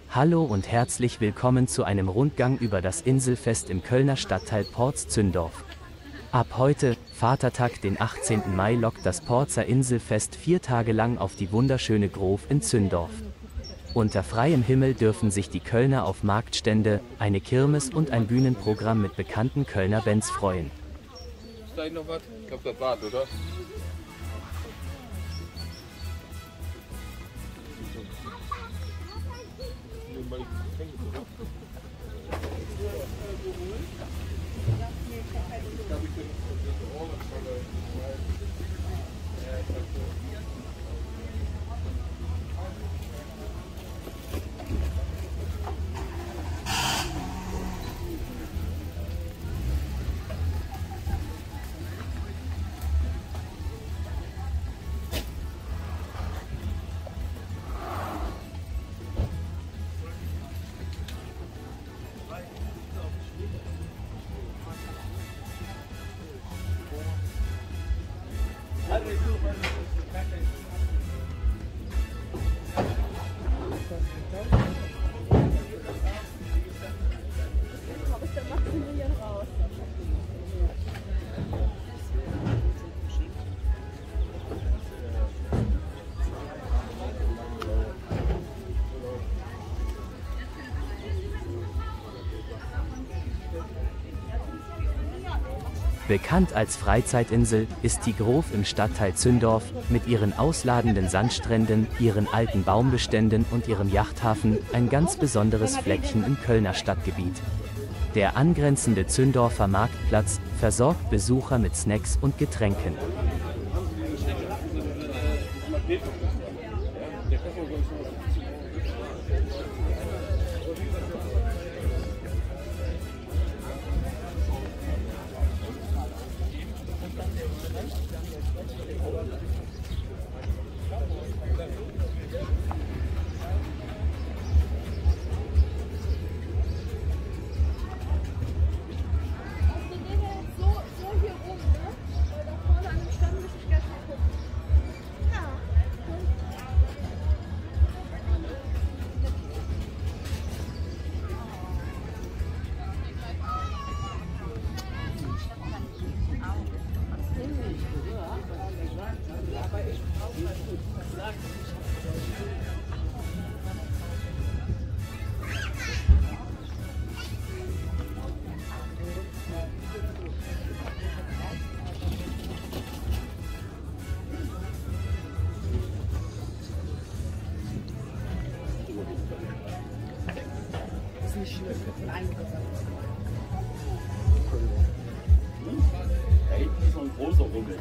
Hallo und herzlich willkommen zu einem Rundgang über das Inselfest im Kölner Stadtteil Porz-Zündorf. Ab heute, Vatertag, den 18. Mai, lockt das Porzer Inselfest 4 Tage lang auf die wunderschöne Grof in Zündorf. Unter freiem Himmel dürfen sich die Kölner auf Marktstände, eine Kirmes und ein Bühnenprogramm mit bekannten Kölner Bands freuen. Ist da noch was? Ich glaube, das war's, oder? Bekannt als Freizeitinsel ist die Grof im Stadtteil Zündorf mit ihren ausladenden Sandstränden, ihren alten Baumbeständen und ihrem Yachthafen ein ganz besonderes Fleckchen im Kölner Stadtgebiet. Der angrenzende Zündorfer Marktplatz versorgt Besucher mit Snacks und Getränken. Da hinten ist so ein großer Rummel.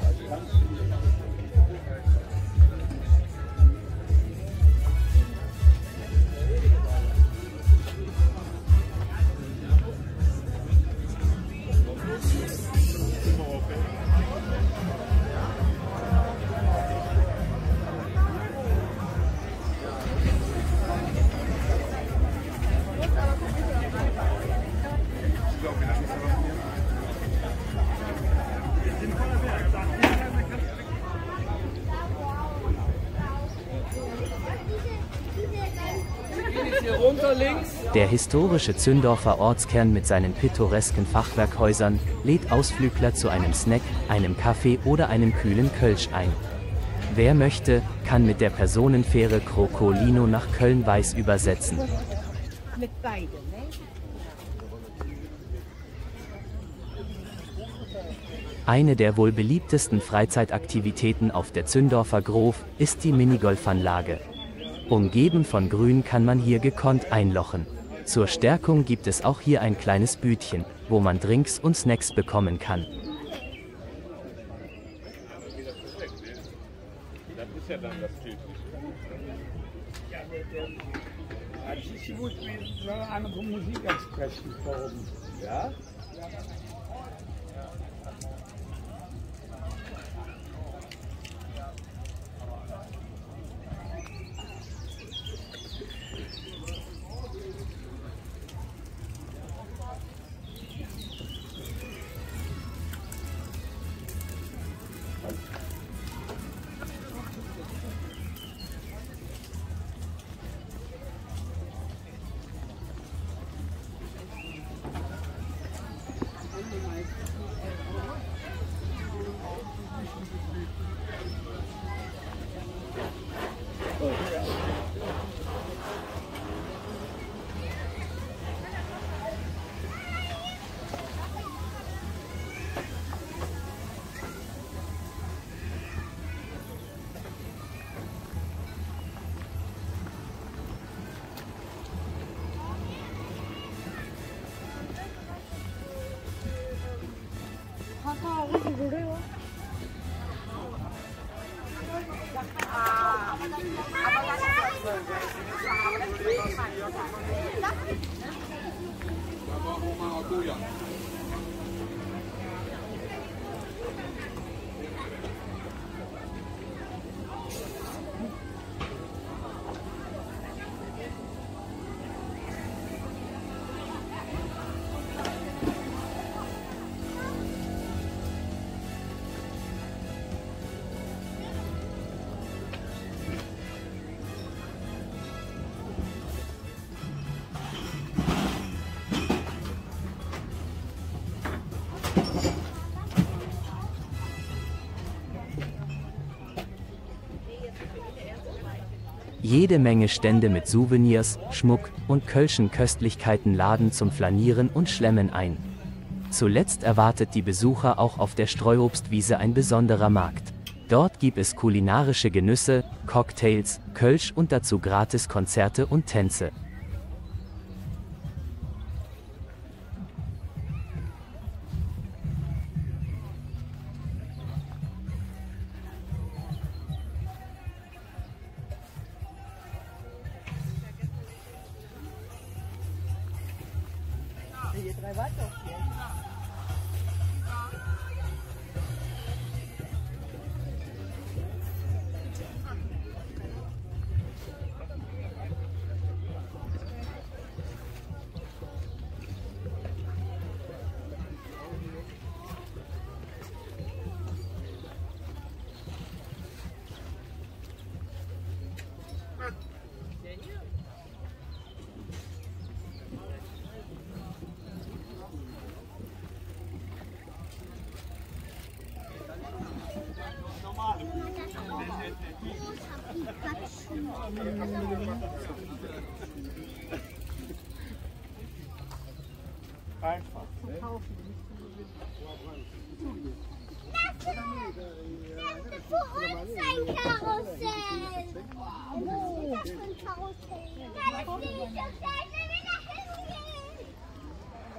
Der historische Zündorfer Ortskern mit seinen pittoresken Fachwerkhäusern lädt Ausflügler zu einem Snack, einem Kaffee oder einem kühlen Kölsch ein. Wer möchte, kann mit der Personenfähre Krokolino nach Köln-Weiß übersetzen. Eine der wohl beliebtesten Freizeitaktivitäten auf der Zündorfer Grof ist die Minigolfanlage. Umgeben von Grün kann man hier gekonnt einlochen. Zur Stärkung gibt es auch hier ein kleines Bütchen, wo man Drinks und Snacks bekommen kann. Das ist ja dann das Typische. Das ist gut, wenn wir einmal von Musik sprechen wollen. Ja? Jede Menge Stände mit Souvenirs, Schmuck und kölschen Köstlichkeiten laden zum Flanieren und Schlemmen ein. Zuletzt erwartet die Besucher auch auf der Streuobstwiese ein besonderer Markt. Dort gibt es kulinarische Genüsse, Cocktails, Kölsch und dazu gratis Konzerte und Tänze. Einfach. Das ist für uns ein Karussell. Oh, das ist ein Karussell. Weil ich nicht so schnell wieder hingehen.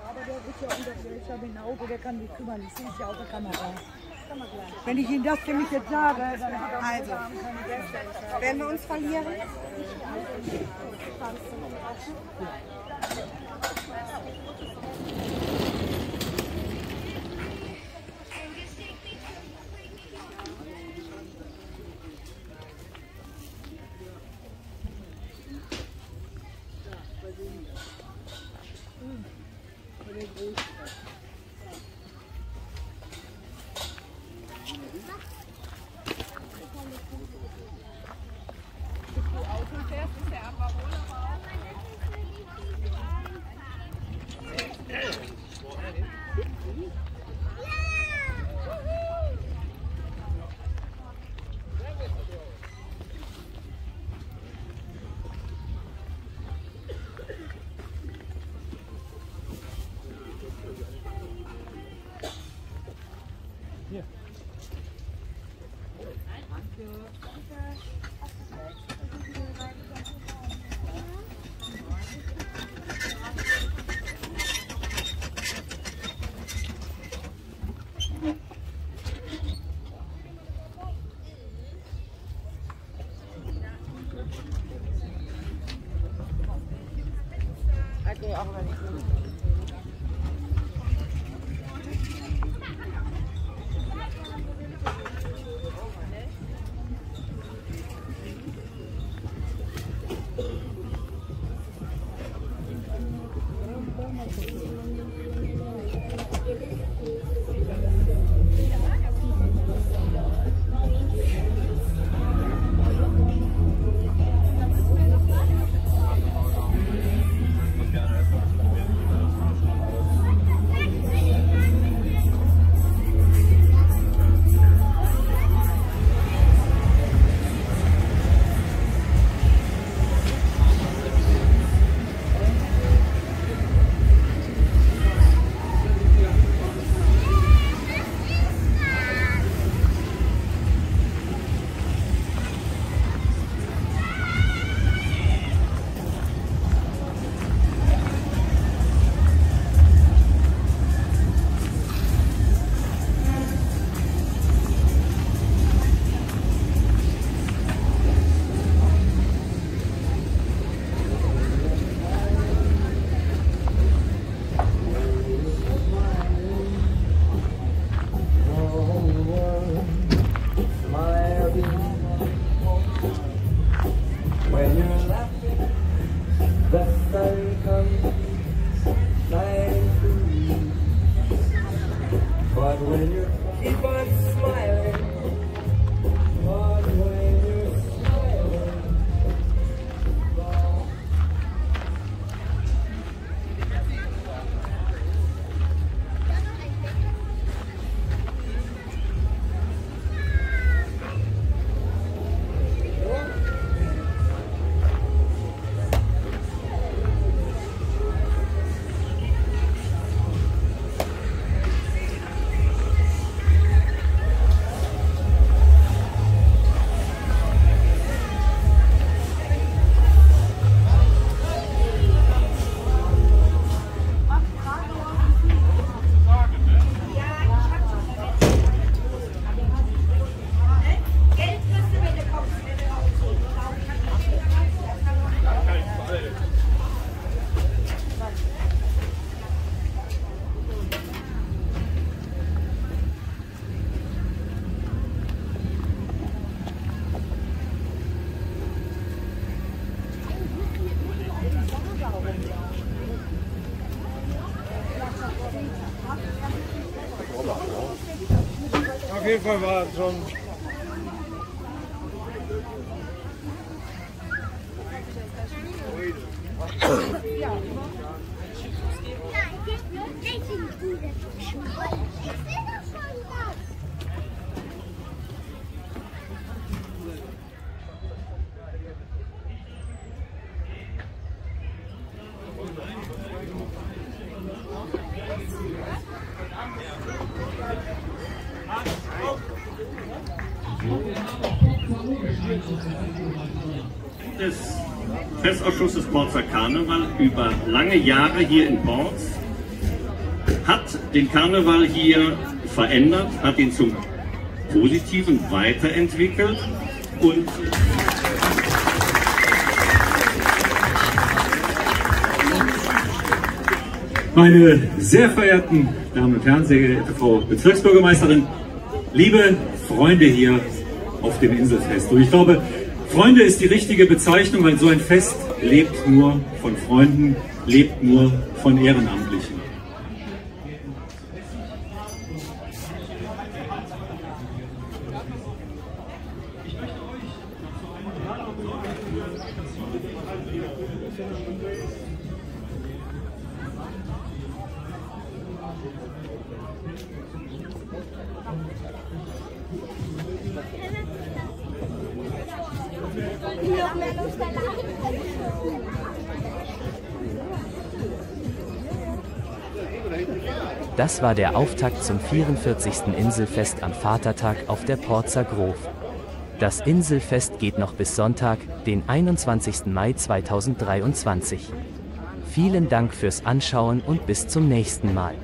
Aber der ist ja unterwegs, ich habe ein Auto, der kann sich kümmern, ich sehe es ja auf der Kamera. Wenn ich Ihnen das nämlich jetzt sage, dann also, werden wir uns verlieren? auf jeden Fall war es schon. Des Festausschusses Porzer Karneval über lange Jahre hier in Porz hat den Karneval hier verändert, hat ihn zum Positiven weiterentwickelt und meine sehr verehrten Damen und Herren, sehr geehrte Frau Bezirksbürgermeisterin, liebe Freunde hier auf dem Inselfest. Und ich glaube, Freunde ist die richtige Bezeichnung, weil so ein Fest lebt nur von Freunden, lebt nur von Ehrenamtlichen. Das war der Auftakt zum 44. Inselfest am Vatertag auf der Porzer Grof. Das Inselfest geht noch bis Sonntag, den 21. Mai 2023. Vielen Dank fürs Anschauen und bis zum nächsten Mal.